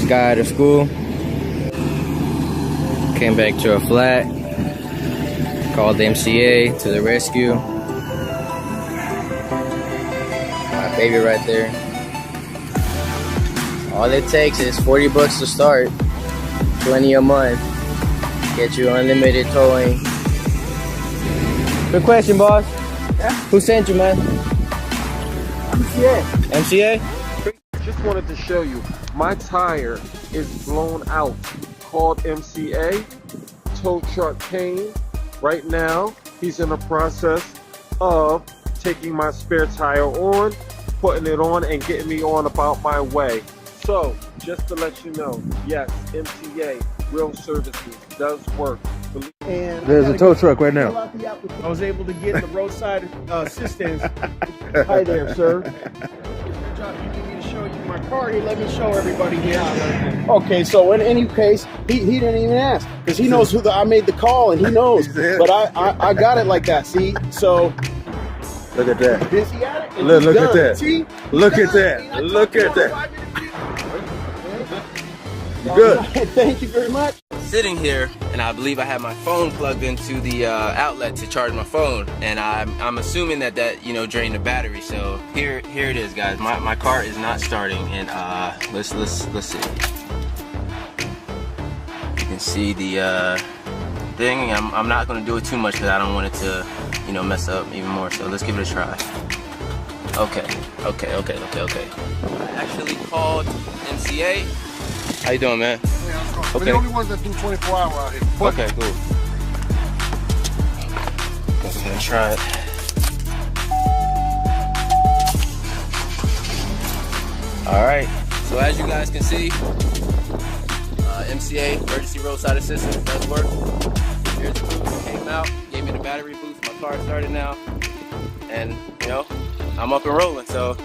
this guy out of school. Came back to a flat. Called the MCA to the rescue. My baby right there. All it takes is 40 bucks to start. 20 a month. Get you unlimited towing. Good question, boss. Yeah. Who sent you, man? MCA. MCA? Just wanted to show you, my tire is blown out. Called MCA. Tow truck came. Right now, he's in the process of taking my spare tire on, putting it on, and getting me on about my way. So, just to let you know, yes, MCA, real services, does work. And there's a tow truck right now. I was able to get the roadside assistance. Hi there, sir. You need me to show you my car here. Let me show everybody here. Okay, so in any case, he didn't even ask because he knows I made the call and he knows. But I got it like that. See, so look at that. Busy at it. Look at that. See, look at that. Look at that. Good. Thank you very much. Sitting here, and I believe I have my phone plugged into the outlet to charge my phone, and I'm assuming that drained the battery. So here it is, guys. My car is not starting, and let's see. You can see the thing. I'm not gonna do it too much because I don't want it to mess up even more. So let's give it a try. Okay. I actually called MCA. How you doing, man? Yeah, okay. We're the only ones that do 24 hour out here. Okay, cool. Go ahead and try it. Alright, so as you guys can see, MCA, Emergency Roadside Assistance, does work. Here's the boost, came out, gave me the battery boost, my car started now, and I'm up and rolling, so